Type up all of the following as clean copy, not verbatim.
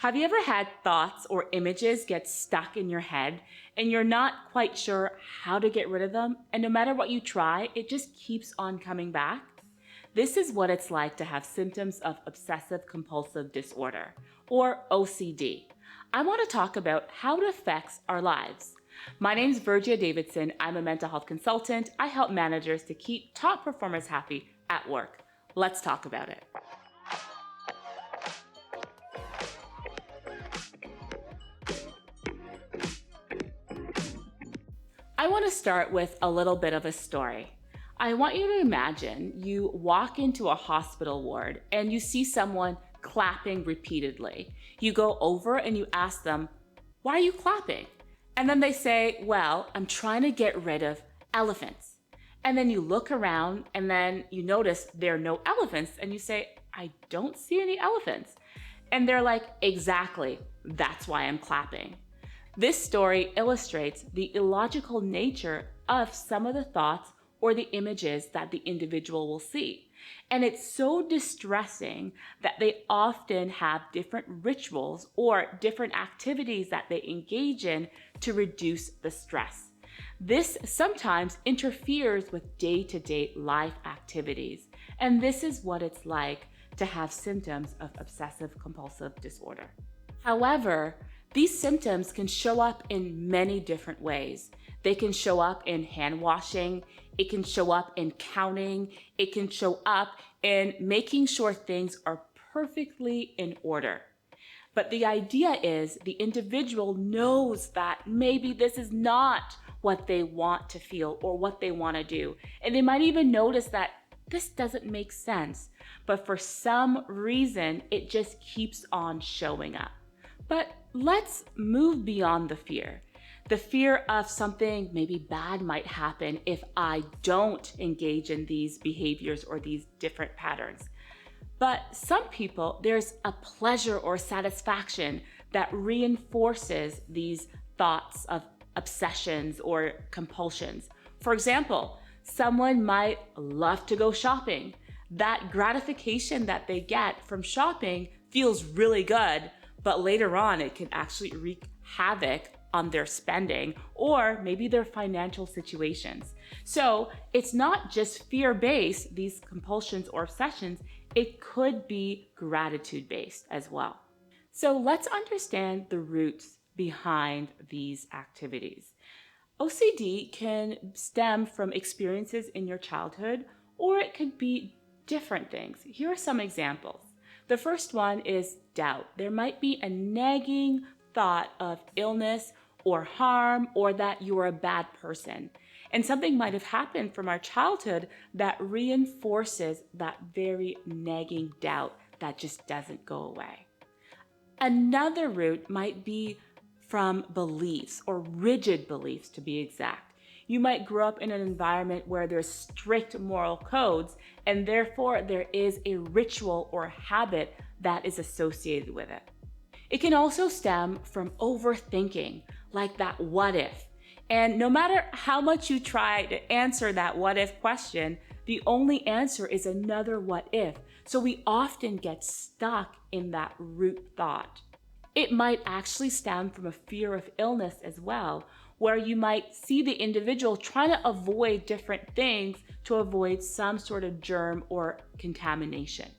Have you ever had thoughts or images get stuck in your head and you're not quite sure how to get rid of them? And no matter what you try, it just keeps on coming back? This is what it's like to have symptoms of obsessive compulsive disorder, or OCD. I want to talk about how it affects our lives. My name is Virgia Davidson. I'm a mental health consultant. I help managers to keep top performers happy at work. Let's talk about it. I want to start with a little bit of a story. I want you to imagine you walk into a hospital ward and you see someone clapping repeatedly. You go over and you ask them, "Why are you clapping?" And then they say, "Well, I'm trying to get rid of elephants." And then you look around and then you notice there are no elephants and you say, "I don't see any elephants." And they're like, "Exactly, that's why I'm clapping." This story illustrates the illogical nature of some of the thoughts or the images that the individual will see. And it's so distressing that they often have different rituals or different activities that they engage in to reduce the stress. This sometimes interferes with day-to-day life activities. And this is what it's like to have symptoms of obsessive compulsive disorder. However, these symptoms can show up in many different ways. They can show up in hand washing, it can show up in counting, it can show up in making sure things are perfectly in order. But the idea is the individual knows that maybe this is not what they want to feel or what they want to do. And they might even notice that this doesn't make sense, but for some reason, it just keeps on showing up. But let's move beyond the fear. The fear of something maybe bad might happen if I don't engage in these behaviors or these different patterns. But some people, there's a pleasure or satisfaction that reinforces these thoughts of obsessions or compulsions. For example, someone might love to go shopping. That gratification that they get from shopping feels really good, but later on it can actually wreak havoc on their spending or maybe their financial situations. So it's not just fear-based, these compulsions or obsessions, it could be gratitude-based as well. So let's understand the roots behind these activities. OCD can stem from experiences in your childhood, or it could be different things. Here are some examples. The first one is doubt. There might be a nagging thought of illness or harm or that you're a bad person. And something might have happened from our childhood that reinforces that very nagging doubt that just doesn't go away. Another root might be from beliefs or rigid beliefs, to be exact. You might grow up in an environment where there's strict moral codes, and therefore there is a ritual or habit that is associated with it. It can also stem from overthinking, like that what if. And no matter how much you try to answer that what if question, the only answer is another what if. So we often get stuck in that root thought. It might actually stem from a fear of illness as well, where you might see the individual trying to avoid different things to avoid some sort of germ or contamination.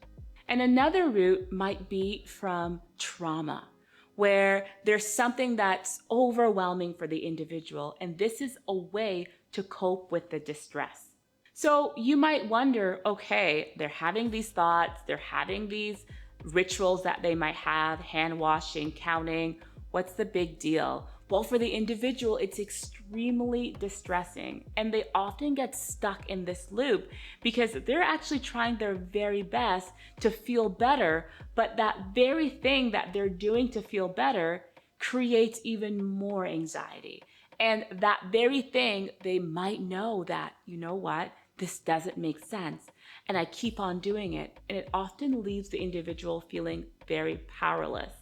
And another root might be from trauma, where there's something that's overwhelming for the individual, and this is a way to cope with the distress. So you might wonder, okay, they're having these thoughts, they're having these rituals that they might have, hand washing, counting, what's the big deal? Well, for the individual, it's extremely distressing, and they often get stuck in this loop because they're actually trying their very best to feel better, but that very thing that they're doing to feel better creates even more anxiety. And that very thing, they might know that, you know what, this doesn't make sense, and I keep on doing it, and it often leaves the individual feeling very powerless.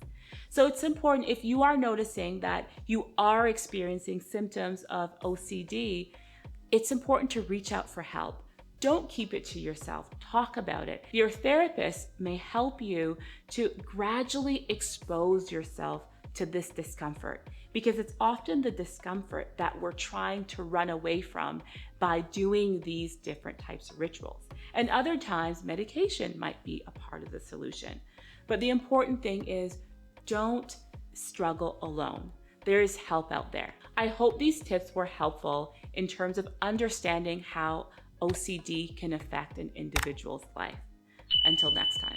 So it's important, if you are noticing that you are experiencing symptoms of OCD, it's important to reach out for help. Don't keep it to yourself. Talk about it. Your therapist may help you to gradually expose yourself to this discomfort, because it's often the discomfort that we're trying to run away from by doing these different types of rituals. And other times, medication might be a part of the solution. But the important thing is, don't struggle alone. There is help out there. I hope these tips were helpful in terms of understanding how OCD can affect an individual's life. Until next time.